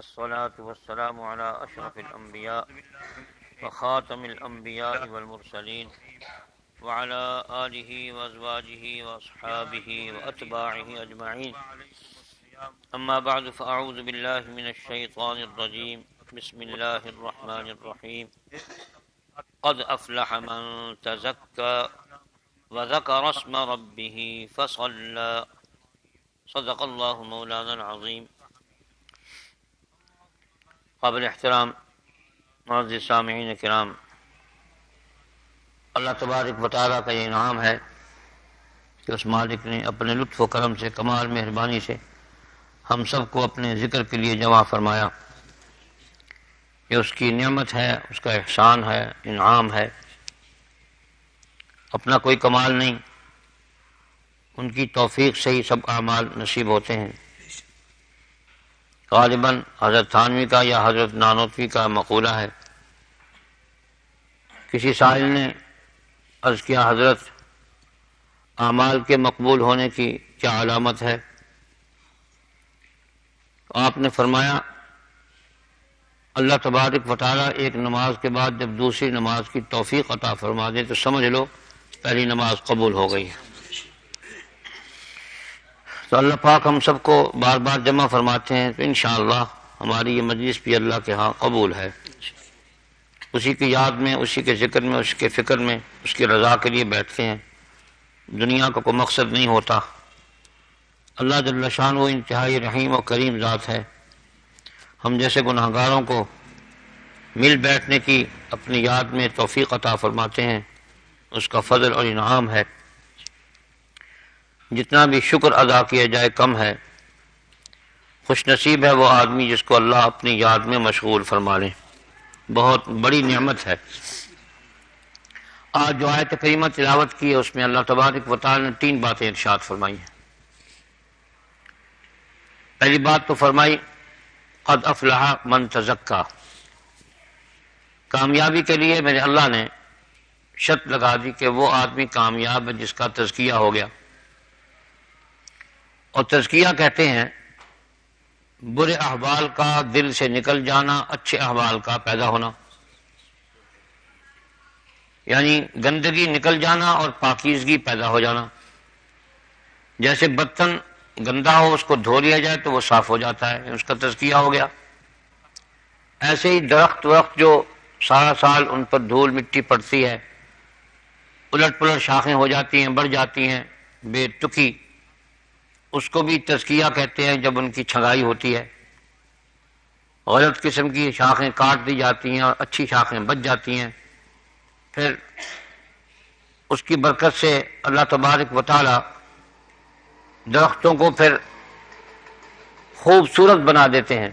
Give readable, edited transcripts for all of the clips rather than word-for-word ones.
والصلاة والسلام على أشرف الأنبياء وخاتم الأنبياء والمرسلين وعلى آله وأزواجه وأصحابه وأتباعه أجمعين. أما بعد فأعوذ بالله من الشيطان الرجيم. بسم الله الرحمن الرحيم. قد أفلح من تزكى وذكر اسم ربه فصلى. صدق الله مولانا العظيم. قابل احترام معزز سامعین کرام، اللہ تبارک و تعالیٰ کا یہ انعام ہے کہ اس مالک نے اپنے لطف و کرم سے، کمال مہربانی سے ہم سب کو اپنے ذکر کے لیے جمع فرمایا۔ یہ اس کی نعمت ہے، اس کا احسان ہے، انعام ہے، اپنا کوئی کمال نہیں، ان کی توفیق سے ہی سب اعمال نصیب ہوتے ہیں۔ غالباً حضرت تھانوی کا یا حضرت نانوتوی کا مقولہ ہے، کسی سائل نے عرض کیا حضرت اعمال کے مقبول ہونے کی کیا علامت ہے؟ آپ نے فرمایا اللہ تبارک و تعالیٰ ایک نماز کے بعد جب دوسری نماز کی توفیق عطا فرما دے تو سمجھ لو پہلی نماز قبول ہو گئی ہے۔ تو اللہ پاک ہم سب کو بار بار جمع فرماتے ہیں تو انشاءاللہ ہماری یہ مجلس بھی اللہ کے ہاں قبول ہے۔ اسی کی یاد میں، اسی کے ذکر میں، اس کے فکر میں، اس کی رضا کے لیے بیٹھتے ہیں۔ دنیا کا کوئی مقصد نہیں ہوتا۔ اللہ جل شان وہ انتہائی رحیم و کریم ذات ہے، ہم جیسے گناہگاروں کو مل بیٹھنے کی اپنی یاد میں توفیق عطا فرماتے ہیں، اس کا فضل اور انعام ہے۔ جتنا بھی شکر ادا کیا جائے کم ہے۔ خوش نصیب ہے وہ آدمی جس کو اللہ اپنی یاد میں مشغول فرما لے، بہت بڑی نعمت ہے۔ آج جو آیت کریمہ تلاوت کی ہے اس میں اللہ تبارک و تعالی نے 3 باتیں ارشاد فرمائی ہیں۔ پہلی بات تو فرمائی قد افلح من تزکا، کامیابی کے لیے میرے اللہ نے شرط لگا دی کہ وہ آدمی کامیاب ہے جس کا تزکیہ ہو گیا۔ اور تزکیہ کہتے ہیں برے احوال کا دل سے نکل جانا، اچھے احوال کا پیدا ہونا، یعنی گندگی نکل جانا اور پاکیزگی پیدا ہو جانا۔ جیسے برتن گندا ہو اس کو دھو لیا جائے تو وہ صاف ہو جاتا ہے، اس کا تزکیہ ہو گیا۔ ایسے ہی درخت جو سارا سال ان پر دھول مٹی پڑتی ہے، الٹ پلٹ شاخیں ہو جاتی ہیں، بڑھ جاتی ہیں بے تکی، اس کو بھی تزکیہ کہتے ہیں جب ان کی چھنگائی ہوتی ہے۔ غلط قسم کی شاخیں کاٹ دی جاتی ہیں اور اچھی شاخیں بچ جاتی ہیں، پھر اس کی برکت سے اللہ تبارک و تعالی درختوں کو پھر خوبصورت بنا دیتے ہیں،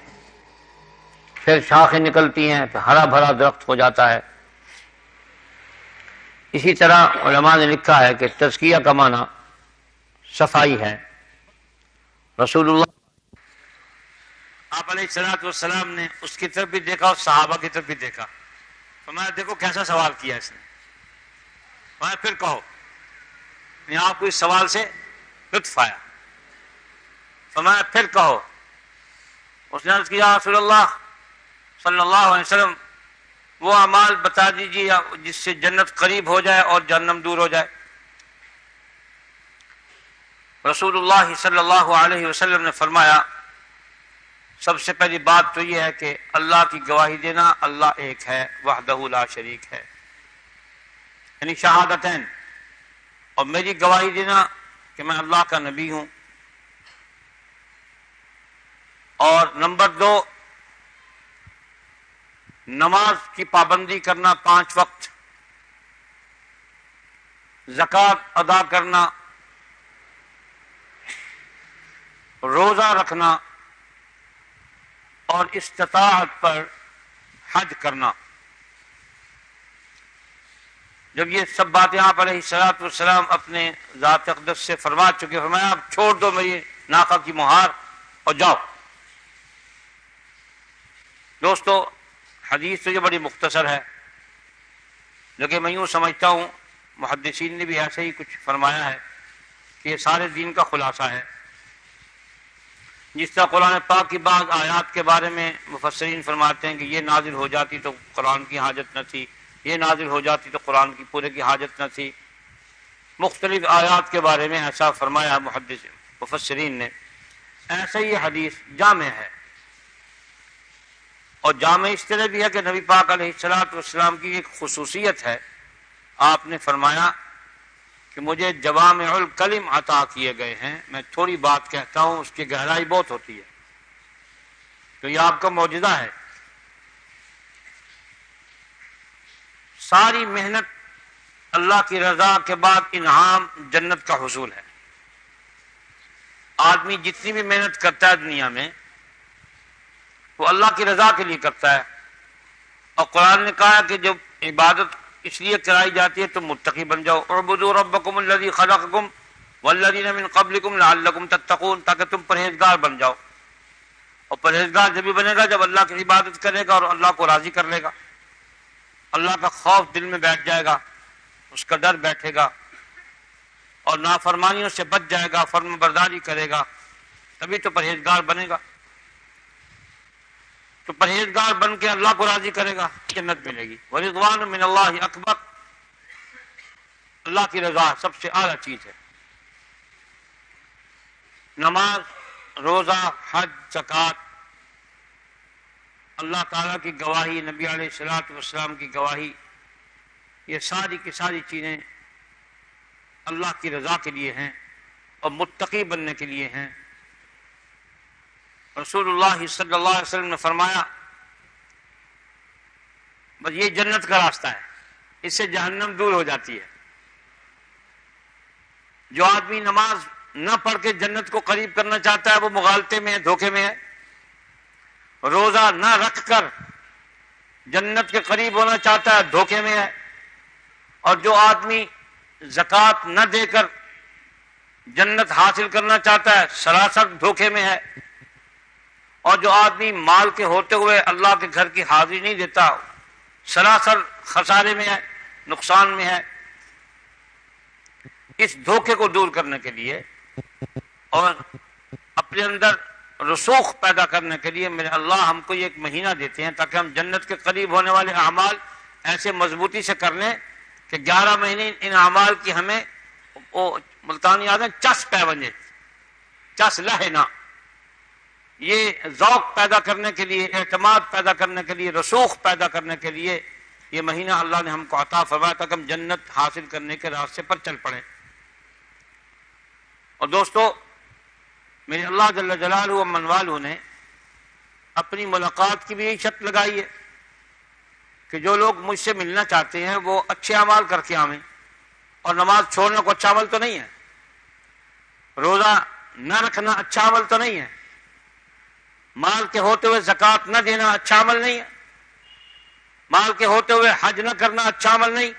پھر شاخیں نکلتی ہیں، پھر ہرا بھرا درخت ہو جاتا ہے۔ اسی طرح علماء نے لکھا ہے کہ تزکیہ کا معنی صفائی ہے۔ رسول اللہ آپ علیہ الصلوۃ والسلام نے اس کی طرف بھی دیکھا اور صحابہ کی طرف بھی دیکھا، فرمایا دیکھو کیسا سوال کیا اس نے، فرمایا پھر کہو۔ آپ کو اس سوال سے لطف آیا، فرمایا پھر کہو۔ اس نے عرض کیا رسول اللہ صلی اللہ علیہ وسلم وہ اعمال بتا دیجیے جس سے جنت قریب ہو جائے اور جہنم دور ہو جائے۔ رسول اللہ صلی اللہ علیہ وسلم نے فرمایا سب سے پہلی بات تو یہ ہے کہ اللہ کی گواہی دینا اللہ ایک ہے، وحدہ لا شریک ہے، یعنی شہادتین، اور میری گواہی دینا کہ میں اللہ کا نبی ہوں۔ اور نمبر 2 نماز کی پابندی کرنا 5 وقت، زکوٰۃ ادا کرنا، روزہ رکھنا اور استطاعت پر حج کرنا۔ جب یہ سب باتیں آپ علیہ الصلوۃ والسلام اپنے ذات اقدس سے فرما چکے، فرمایا اب چھوڑ دو میری ناقہ کی مہار اور جاؤ۔ دوستو حدیث تو یہ بڑی مختصر ہے، لیکن میں یوں سمجھتا ہوں محدثین نے بھی ایسے ہی کچھ فرمایا ہے کہ یہ سارے دین کا خلاصہ ہے۔ جس طرح قرآن پاک کی بعض آیات کے بارے میں مفسرین فرماتے ہیں کہ یہ نازل ہو جاتی تو قرآن کی حاجت نہ تھی، یہ نازل ہو جاتی تو قرآن کی پورے کی حاجت نہ تھی، مختلف آیات کے بارے میں ایسا فرمایا مفسرین نے۔ ایسا یہ حدیث جامع ہے، اور جامع اس طرح بھی ہے کہ نبی پاک علیہ الصلوۃ والسلام کی ایک خصوصیت ہے، آپ نے فرمایا کہ مجھے جوامع الکلم عطا کیے گئے ہیں، میں تھوڑی بات کہتا ہوں اس کی گہرائی بہت ہوتی ہے، تو یہ آپ کا معجزہ ہے۔ ساری محنت اللہ کی رضا کے بعد انعام جنت کا حصول ہے۔ آدمی جتنی بھی محنت کرتا ہے دنیا میں وہ اللہ کی رضا کے لیے کرتا ہے، اور قرآن نے کہا کہ جب عبادت اس لیے کرائی جاتی ہے تو متقی بن جاؤ، اعبدوا ربکم الذی خلقکم والذین من قبلکم لعلکم تتقون، تاکہ تم پرہیزگار بن جاؤ، اور پرہیزگار جب بھی بنے گا جب اللہ کی عبادت کرے گا اور اللہ کو راضی کر لے گا، اللہ کا خوف دل میں بیٹھ جائے گا، اس کا ڈر بیٹھے گا، اور نافرمانیوں سے بچ جائے گا، فرم برداری کرے گا، تبھی تو پرہیزگار بنے گا۔ تو پرہیزگار بن کے اللہ کو راضی کرے گا، جنت ملے گی۔ ورضوان من اللہ اکبر، اللہ کی رضا سب سے اعلیٰ چیز ہے۔ نماز، روزہ، حج، زکوٰۃ، اللہ تعالیٰ کی گواہی، نبی علیہ الصلوۃ والسلام کی گواہی، یہ ساری کی ساری چیزیں اللہ کی رضا کے لیے ہیں اور متقی بننے کے لیے ہیں۔ رسول اللہ صلی اللہ علیہ وسلم نے فرمایا بس یہ جنت کا راستہ ہے، اس سے جہنم دور ہو جاتی ہے۔ جو آدمی نماز نہ پڑھ کے جنت کو قریب کرنا چاہتا ہے وہ مغالطے میں ہے، دھوکے میں ہے۔ روزہ نہ رکھ کر جنت کے قریب ہونا چاہتا ہے، دھوکے میں ہے۔ اور جو آدمی زکوٰۃ نہ دے کر جنت حاصل کرنا چاہتا ہے سراسر دھوکے میں ہے۔ اور جو آدمی مال کے ہوتے ہوئے اللہ کے گھر کی حاضری نہیں دیتا سراسر خسارے میں ہے، نقصان میں ہے۔ اس دھوکے کو دور کرنے کے لیے اور اپنے اندر رسوخ پیدا کرنے کے لیے میرے اللہ ہم کو یہ ایک مہینہ دیتے ہیں تاکہ ہم جنت کے قریب ہونے والے اعمال ایسے مضبوطی سے کر لیں کہ 11 مہینے ان اعمال کی ہمیں وہ ملتانی یاد ہے چس پہ بنے، چس لہنا، یہ ذوق پیدا کرنے کے لیے، اعتماد پیدا کرنے کے لیے، رسوخ پیدا کرنے کے لیے یہ مہینہ اللہ نے ہم کو عطا فرمایا تاکہ ہم جنت حاصل کرنے کے راستے پر چل پڑیں۔ اور دوستو، میرے اللہ جل جلالہ و من والہ نے اپنی ملاقات کی بھی یہی شرط لگائی ہے کہ جو لوگ مجھ سے ملنا چاہتے ہیں وہ اچھے اعمال کر کے آئیں، اور نماز چھوڑنا کو اچھا عمل تو نہیں ہے، روزہ نہ رکھنا اچھا عمل تو نہیں ہے، مال کے ہوتے ہوئے زکوٰۃ نہ دینا اچھا عمل نہیں ہے، مال کے ہوتے ہوئے حج نہ کرنا اچھا عمل نہیں،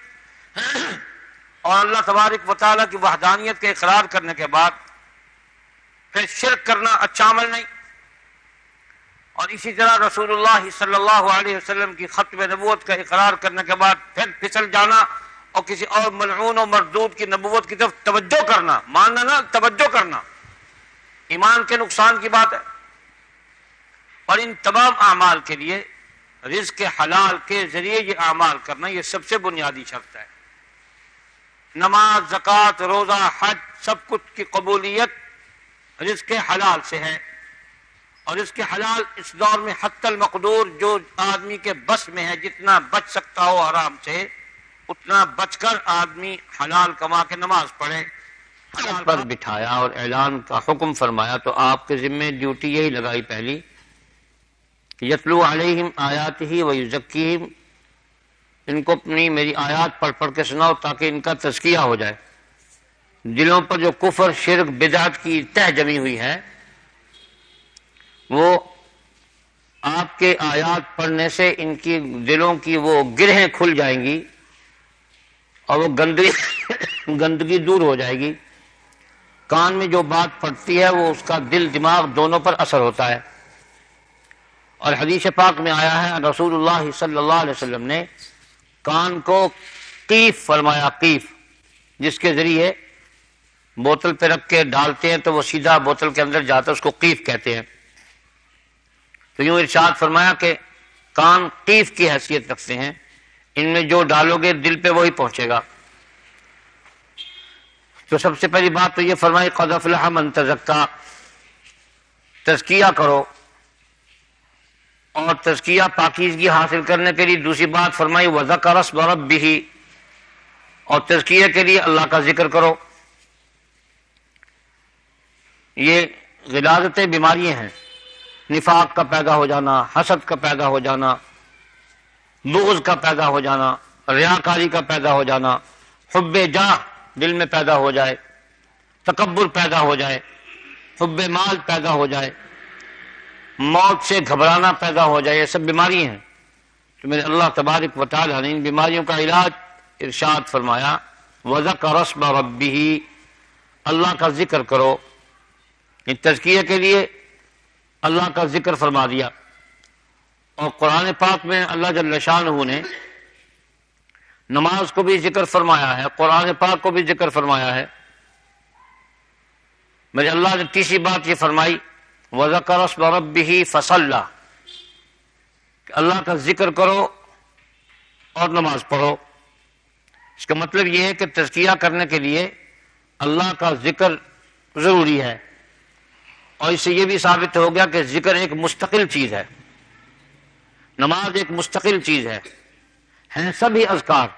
اور اللہ تبارک و تعالیٰ کی وحدانیت کے اقرار کرنے کے بعد پھر شرک کرنا اچھا عمل نہیں۔ اور اسی طرح رسول اللہ صلی اللہ علیہ وسلم کی ختم نبوت کا اقرار کرنے کے بعد پھر پھسل جانا اور کسی اور ملعون و مردود کی نبوت کی طرف توجہ کرنا، ماننا نہ توجہ کرنا، ایمان کے نقصان کی بات ہے۔ اور ان تمام اعمال کے لیے رزق حلال کے ذریعے یہ اعمال کرنا یہ سب سے بنیادی شرط ہے۔ نماز، زکوٰۃ، روزہ، حج، سب کچھ کی قبولیت رزق حلال سے ہے، اور رزق حلال اس دور میں حتی المقدور جو آدمی کے بس میں ہے، جتنا بچ سکتا ہو حرام سے اتنا بچ کر آدمی حلال کما کے نماز پڑھے۔ حلال پر بٹھایا اور اعلان کا حکم فرمایا تو آپ کے ذمہ ڈیوٹی یہی لگائی پہلی کہ یتلو علیہم آیاتہ ویزکیہم، ان کو اپنی میری آیات پڑھ پڑھ کے سناؤ تاکہ ان کا تزکیہ ہو جائے، دلوں پر جو کفر، شرک، بدعت کی تہ جمی ہوئی ہے وہ آپ کے آیات پڑھنے سے ان کی دلوں کی وہ گرہیں کھل جائیں گی اور وہ گندگی دور ہو جائے گی۔ کان میں جو بات پڑتی ہے وہ اس کا دل دماغ دونوں پر اثر ہوتا ہے۔ اور حدیث پاک میں آیا ہے رسول اللہ صلی اللہ علیہ وسلم نے کان کو قیف فرمایا، قیف، جس کے ذریعے بوتل پہ رکھ کے ڈالتے ہیں تو وہ سیدھا بوتل کے اندر جاتا ہے، اس کو قیف کہتے ہیں۔ تو یوں ارشاد فرمایا کہ کان قیف کی حیثیت رکھتے ہیں، ان میں جو ڈالو گے دل پہ وہی پہنچے گا۔ تو سب سے پہلی بات تو یہ فرمائی قد افلح من تزکا، تزکیہ کرو، اور تزکیہ پاکیزگی حاصل کرنے کے لیے دوسری بات فرمائی وذکر اسم ربہ، اور تزکیہ کے لیے اللہ کا ذکر کرو۔ یہ غلاظتیں بیماریاں ہیں، نفاق کا پیدا ہو جانا، حسد کا پیدا ہو جانا، بغض کا پیدا ہو جانا، ریاکاری کا پیدا ہو جانا، حب جاہ دل میں پیدا ہو جائے، تکبر پیدا ہو جائے، حب مال پیدا ہو جائے، موت سے گھبرانا پیدا ہو جائے، یہ سب بیماری ہیں۔ تو میرے اللہ تبارک و تعالیٰ نے ان بیماریوں کا علاج ارشاد فرمایا وذکر اسم ربہ، اللہ کا ذکر کرو۔ ان تزکیہ کے لیے اللہ کا ذکر فرما دیا، اور قرآن پاک میں اللہ جل شانہ نے نماز کو بھی ذکر فرمایا ہے، قرآن پاک کو بھی ذکر فرمایا ہے۔ میرے اللہ نے تیسری بات یہ فرمائی وذکر اسم ربہ فصلی، کہ اللہ کا ذکر کرو اور نماز پڑھو۔ اس کا مطلب یہ ہے کہ تزکیہ کرنے کے لیے اللہ کا ذکر ضروری ہے، اور اس سے یہ بھی ثابت ہو گیا کہ ذکر ایک مستقل چیز ہے، نماز ایک مستقل چیز ہے، ہیں سبھی اذکار،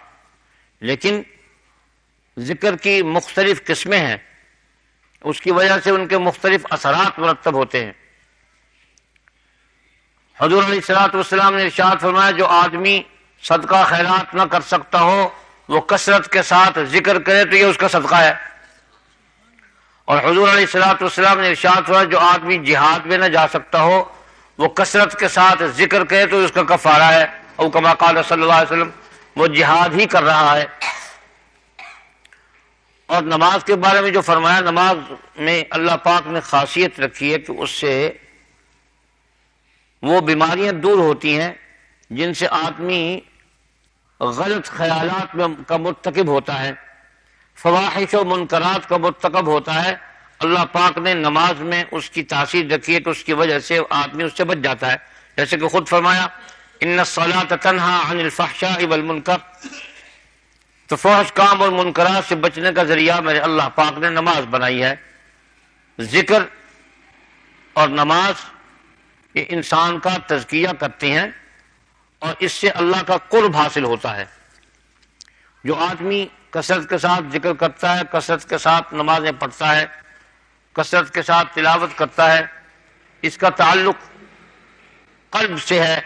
لیکن ذکر کی مختلف قسمیں ہیں، اس کی وجہ سے ان کے مختلف اثرات مرتب ہوتے ہیں۔ حضور علیہ الصلوۃ والسلام نے ارشاد فرمایا جو آدمی صدقہ خیرات نہ کر سکتا ہو وہ کثرت کے ساتھ ذکر کرے تو یہ اس کا صدقہ ہے، اور حضور علیہ الصلوۃ والسلام نے ارشاد فرمایا جو آدمی جہاد میں نہ جا سکتا ہو وہ کثرت کے ساتھ ذکر کرے تو اس کا کفارہ ہے، او کما قال صلی اللہ علیہ وسلم، وہ جہاد ہی کر رہا ہے۔ اور نماز کے بارے میں جو فرمایا، نماز میں اللہ پاک نے خاصیت رکھی ہے کہ اس سے وہ بیماریاں دور ہوتی ہیں جن سے آدمی غلط خیالات کا مرتکب ہوتا ہے، فواحش و منکرات کا مرتکب ہوتا ہے۔ اللہ پاک نے نماز میں اس کی تاثیر رکھی ہے کہ اس کی وجہ سے آدمی اس سے بچ جاتا ہے، جیسے کہ خود فرمایا ان الصلاۃ تنہی عن الفحشاء والمنکر، تو فحش کام اور منکرات سے بچنے کا ذریعہ میرے اللہ پاک نے نماز بنائی ہے۔ ذکر اور نماز یہ انسان کا تزکیہ کرتے ہیں، اور اس سے اللہ کا قرب حاصل ہوتا ہے۔ جو آدمی کثرت کے ساتھ ذکر کرتا ہے، کثرت کے ساتھ نمازیں پڑھتا ہے، کثرت کے ساتھ تلاوت کرتا ہے، اس کا تعلق قلب سے ہے۔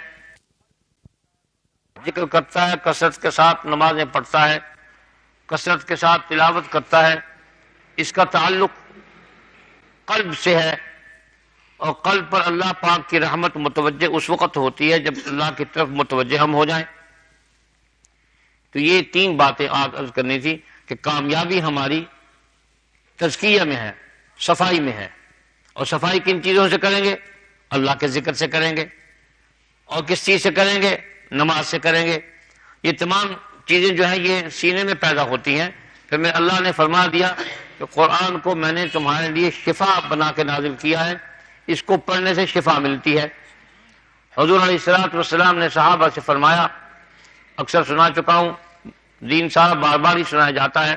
ذکر کرتا ہے، کثرت کے ساتھ نمازیں پڑھتا ہے، کثرت کے ساتھ تلاوت کرتا ہے، اس کا تعلق قلب سے ہے، اور قلب پر اللہ پاک کی رحمت متوجہ اس وقت ہوتی ہے جب اللہ کی طرف متوجہ ہم ہو جائیں۔ تو یہ تین باتیں آج عرض کرنی تھی کہ کامیابی ہماری تزکیہ میں ہے، صفائی میں ہے، اور صفائی کن چیزوں سے کریں گے؟ اللہ کے ذکر سے کریں گے، اور کس چیز سے کریں گے؟ نماز سے کریں گے۔ یہ تمام چیزیں جو ہیں یہ سینے میں پیدا ہوتی ہیں۔ پھر میں اللہ نے فرما دیا کہ قرآن کو میں نے تمہارے لیے شفا بنا کے نازل کیا ہے، اس کو پڑھنے سے شفا ملتی ہے۔ حضور علیہ الصلوۃ والسلام نے صحابہ سے فرمایا، اکثر سنا چکا ہوں، دین سارا بار بار ہی سنایا جاتا ہے۔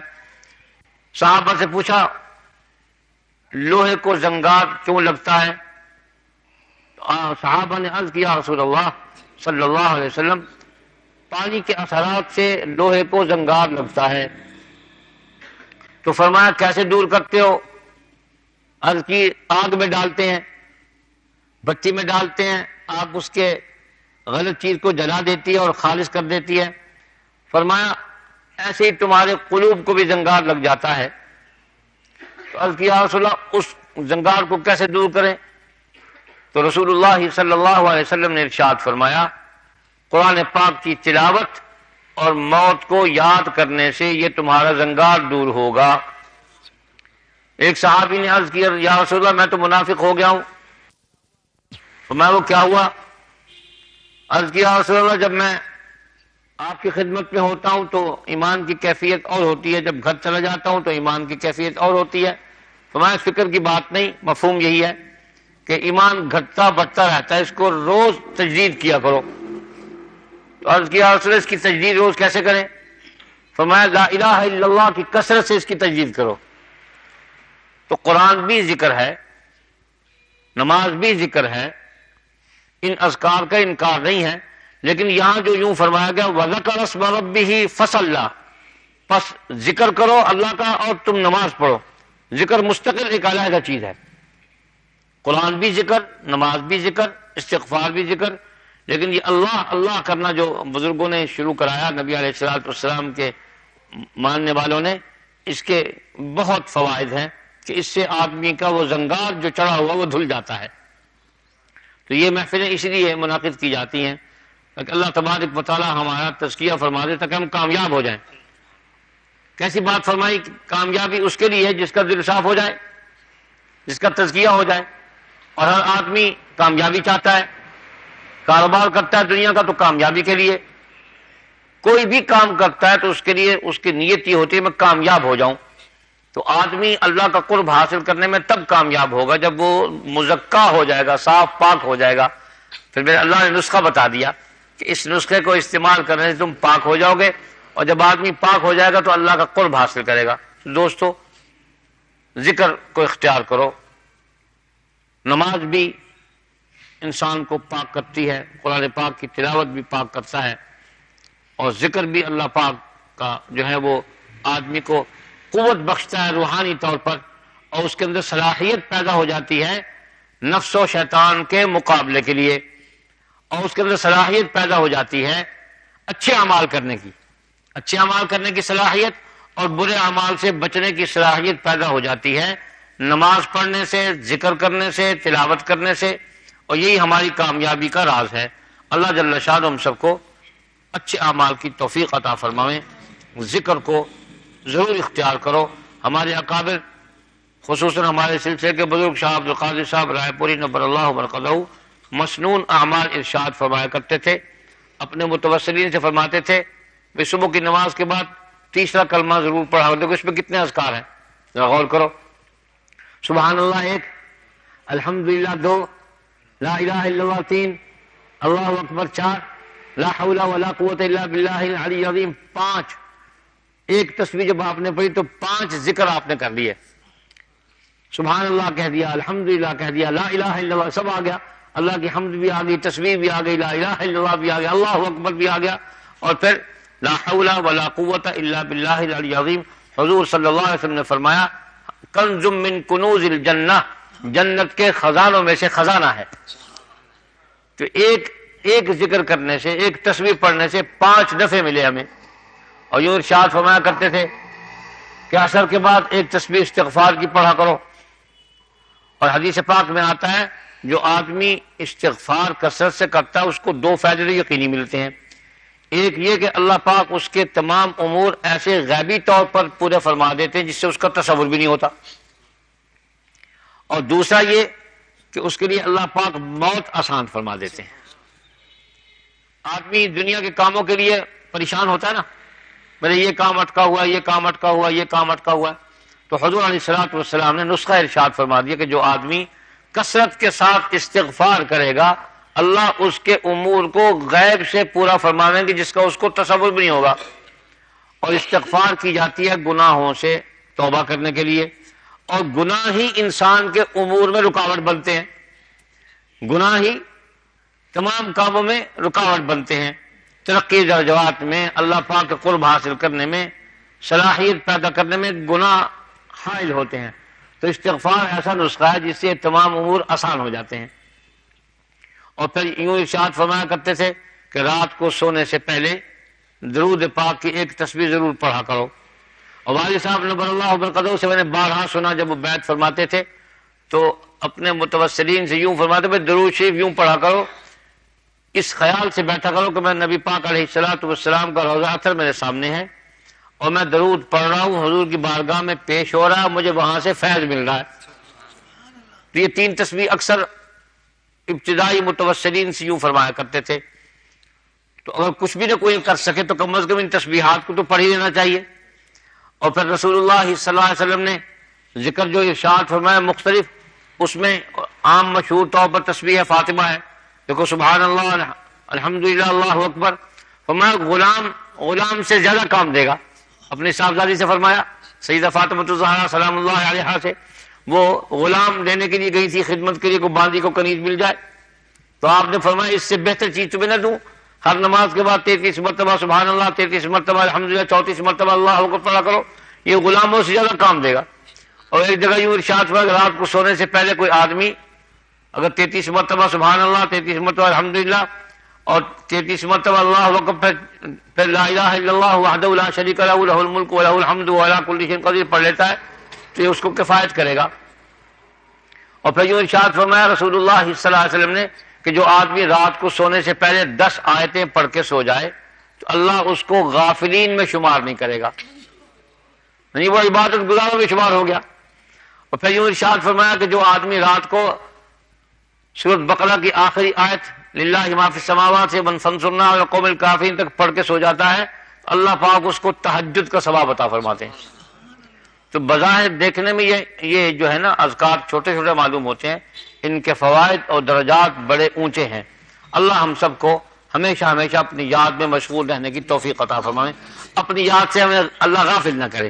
صحابہ سے پوچھا لوہے کو زنگار کیوں لگتا ہے؟ صحابہ نے عرض کیا رسول اللہ صلی اللہ علیہ وسلم پانی کے اثرات سے لوہے کو زنگار لگتا ہے۔ تو فرمایا کیسے دور کرتے ہو؟ عرض کی آگ میں ڈالتے ہیں، بتی میں ڈالتے ہیں، آگ اس کے غلط چیز کو جلا دیتی ہے اور خالص کر دیتی ہے۔ فرمایا ایسے ہی تمہارے قلوب کو بھی زنگار لگ جاتا ہے۔ تو عرض کیا رسول اللہ اس زنگار کو کیسے دور کریں؟ تو رسول اللہ صلی اللہ علیہ وسلم نے ارشاد فرمایا قرآن پاک کی تلاوت اور موت کو یاد کرنے سے یہ تمہارا زنگار دور ہوگا۔ ایک صحابی نے عرض کیا یا رسول اللہ میں تو منافق ہو گیا ہوں۔ فرمایا وہ کیا ہوا؟ عرض کیا رسول اللہ جب میں آپ کی خدمت میں ہوتا ہوں تو ایمان کی کیفیت اور ہوتی ہے، جب گھر چلا جاتا ہوں تو ایمان کی کیفیت اور ہوتی ہے. فرمایا فکر کی بات نہیں، مفہوم یہی ہے کہ ایمان گھٹتا بڑھتا رہتا ہے، اس کو روز تجدید کیا کرو. تو عرض کیا رسول اس کی تجدید روز کیسے کریں؟ فرمایا لا الہ الا اللہ کی کثرت سے اس کی تجدید کرو. تو قرآن بھی ذکر ہے، نماز بھی ذکر ہے، ان اذکار کا انکار نہیں ہے، لیکن یہاں جو یوں فرمایا گیا وَذَكَرَ اسْمَ رَبِّهِ فَصَلَّى، پس ذکر کرو اللہ کا اور تم نماز پڑھو. ذکر مستقل ایک علیحدہ چیز ہے. قرآن بھی ذکر، نماز بھی ذکر، استغفار بھی ذکر، لیکن یہ اللہ اللہ کرنا جو بزرگوں نے شروع کرایا، نبی علیہ الصلوۃ والسلام کے ماننے والوں نے، اس کے بہت فوائد ہیں کہ اس سے آدمی کا وہ زنگار جو چڑھا ہوا وہ دھل جاتا ہے. تو یہ محفلیں اس لیے منعقد کی جاتی ہیں کہ اللہ تبارک و تعالیٰ ہمارا تزکیہ فرما دے تاکہ ہم کامیاب ہو جائیں. کیسی بات فرمائی؟ کامیابی اس کے لیے جس کا دل صاف ہو جائے، جس کا تزکیہ ہو جائے. اور ہر آدمی کامیابی چاہتا ہے، کاروبار کرتا ہے دنیا کا تو کامیابی کے لیے، کوئی بھی کام کرتا ہے تو اس کے لیے اس کی نیت یہ ہوتی ہے میں کامیاب ہو جاؤں. تو آدمی اللہ کا قرب حاصل کرنے میں تب کامیاب ہوگا جب وہ مزکا ہو جائے گا، صاف پاک ہو جائے گا. پھر میرے اللہ نے نسخہ بتا دیا کہ اس نسخے کو استعمال کرنے سے تم پاک ہو جاؤ گے، اور جب آدمی پاک ہو جائے گا تو اللہ کا قرب حاصل کرے گا. دوستو ذکر کو اختیار کرو. نماز بھی انسان کو پاک کرتی ہے، قرآن پاک کی تلاوت بھی پاک کرتا ہے، اور ذکر بھی اللہ پاک کا جو ہے وہ آدمی کو قوت بخشتا ہے روحانی طور پر، اور اس کے اندر صلاحیت پیدا ہو جاتی ہے نفس و شیطان کے مقابلے کے لیے، اور اس کے اندر صلاحیت پیدا ہو جاتی ہے اچھے اعمال کرنے کی، اچھے اعمال کرنے کی صلاحیت، اور برے اعمال سے بچنے کی صلاحیت پیدا ہو جاتی ہے نماز پڑھنے سے، ذکر کرنے سے، تلاوت کرنے سے. اور یہی ہماری کامیابی کا راز ہے. اللہ جل شانہ ہم سب کو اچھے اعمال کی توفیق عطا فرمائیں. ذکر کو ضرور اختیار کرو. ہمارے اکابر خصوصاً ہمارے سلسلے کے بزرگ شاہ عبد القادر صاحب رائے پوری نبر اللہ برکتہ مسنون اعمال ارشاد فرمایا کرتے تھے. اپنے متوسلین سے فرماتے تھے کہ صبح کی نماز کے بعد تیسرا کلمہ ضرور پڑھا. دیکھو اس میں کتنے اذکار ہیں، ذرا غور کرو. سبحان اللہ 1، الحمدللہ 2، لا الہ الا اللہ 3، اللہ اکبر 4، لا حول ولا قوت الا باللہ العلی العظیم 5. ایک تسبیح جب آپ نے پڑھی تو 5 ذکر آپ نے کر لیے. سبحان اللہ کہہ دیا، الحمدللہ کہہ دیا، لا الہ الا اللہ سب آ گیا، اللہ کی حمد بھی آ گئی، تسبیح بھی آ گئی، لا الہ الا اللہ بھی آ گیا، اللہ اکبر بھی آ گیا، اور پھر لا حول ولا قوت الا باللہ العلی العظیم. حضور صلی اللہ علیہ وسلم نے فرمایا کنز من کنوز الجنہ، جنت کے خزانوں میں سے خزانہ ہے. تو ایک ذکر کرنے سے، ایک تسبیح پڑھنے سے 5 نفع ملے ہمیں. اور یوں ارشاد فرمایا کرتے تھے کہ عصر کے بعد ایک تسبیح استغفار کی پڑھا کرو. اور حدیث پاک میں آتا ہے جو آدمی استغفار کثرت سے کرتا ہے اس کو 2 فائدے یقینی ملتے ہیں. ایک یہ کہ اللہ پاک اس کے تمام امور ایسے غیبی طور پر پورے فرما دیتے ہیں جس سے اس کا تصور بھی نہیں ہوتا. اور دوسرا یہ کہ اس کے لیے اللہ پاک موت آسان فرما دیتے ہیں. آدمی دنیا کے کاموں کے لیے پریشان ہوتا ہے نا، میرے یہ کام اٹکا ہوا، یہ کام اٹکا ہوا، یہ کام اٹکا ہوا. تو حضور علیہ الصلوۃ والسلام نے نسخہ ارشاد فرما دیا کہ جو آدمی کثرت کے ساتھ استغفار کرے گا اللہ اس کے امور کو غیب سے پورا فرمائیں گے جس کا اس کو تصور بھی نہیں ہوگا. اور استغفار کی جاتی ہے گناہوں سے توبہ کرنے کے لیے، اور گناہ ہی انسان کے امور میں رکاوٹ بنتے ہیں، گناہ ہی تمام کاموں میں رکاوٹ بنتے ہیں. ترقی درجات میں، اللہ پاک کے قرب حاصل کرنے میں، صلاحیت پیدا کرنے میں گناہ حائل ہوتے ہیں. تو استغفار ایسا نسخہ ہے جس سے تمام امور آسان ہو جاتے ہیں. اور پھر یوں ارشاد فرمایا کرتے تھے کہ رات کو سونے سے پہلے درود پاک کی ایک تسبیح ضرور پڑھا کرو. اور والد صاحب نبر اللہ برکتہ سے میں نے بارہا سنا جب وہ بیعت فرماتے تھے تو اپنے متوسلین سے یوں فرماتے تھے درود شریف یوں پڑھا کرو، اس خیال سے بیٹھا کرو کہ میں نبی پاک علیہ الصلوۃ والسلام کا روضہ اطہر میرے سامنے ہے اور میں درود پڑھ رہا ہوں، حضور کی بارگاہ میں پیش ہو رہا ہے، مجھے وہاں سے فیض مل رہا ہے. تو یہ 3 تسبیح اکثر ابتدائی متوسلین سے یوں فرمایا کرتے تھے. تو اگر کچھ بھی نہ کوئی کر سکے تو کم از کم ان تسبیحات کو تو پڑھ ہی لینا چاہیے۔ اور پھر رسول اللہ صلی اللہ علیہ وسلم نے ذکر جو ارشاد فرمایا مختلف، اس میں عام مشہور طور پر تسبیح فاطمہ ہے، دیکھو سبحان اللہ الحمدللہ اللہ اکبر، فرمایا غلام سے زیادہ کام دے گا، اپنی صاحبزادی سے فرمایا سیدہ فاطمہ الزہرا سلام اللہ علیہا سے، وہ غلام لینے کے لیے گئی تھی خدمت کے لیے، کو باندی کو کنیز مل جائے تو آپ نے فرمایا اس سے بہتر چیز تمہیں نہ دوں، ہر نماز کے بعد 33 مرتبہ سبحان اللہ، 33 مرتبہ الحمدللہ، 34 مرتبہ اللہ اکبر پڑھا کرو، یہ غلاموں سے زیادہ کام دے گا۔ اور ایک جگہ یوں ارشاد فرمایا رات کو سونے سے پہلے کوئی آدمی اگر 33 مرتبہ سبحان اللہ، 33 مرتبہ الحمدللہ اور 33 مرتبہ اللہ اکبر پھر لا الہ الا اللہ وحدہ لا شریک لہ لہ الملک ولہ الحمد وعلی کل شیء قدیر پڑھ لیتا ہے تو یہ اس کو کفایت کرے گا۔ اور پھر یوں ارشاد فرمایا رسول اللہ صلی اللہ علیہ وسلم نے کہ جو آدمی رات کو سونے سے پہلے 10 آیتیں پڑھ کے سو جائے تو اللہ اس کو غافلین میں شمار نہیں کرے گا، نہیں وہ عبادت گزاروں میں شمار ہو گیا۔ اور پھر یوں ارشاد فرمایا کہ جو آدمی رات کو سورۃ بقرہ کی آخری آیت للہ ما فی السماوات سے فانصرنا علی القوم الکافرین تک پڑھ کے سو جاتا ہے اللہ پاک اس کو تہجد کا ثواب عطا فرماتے ہیں۔ تو بظاہر دیکھنے میں یہ جو ہے نا اذکار چھوٹے چھوٹے معلوم ہوتے ہیں، ان کے فوائد اور درجات بڑے اونچے ہیں۔ اللہ ہم سب کو ہمیشہ ہمیشہ اپنی یاد میں مشغول رہنے کی توفیق عطا فرمائے، اپنی یاد سے ہمیں اللہ غافل نہ کرے۔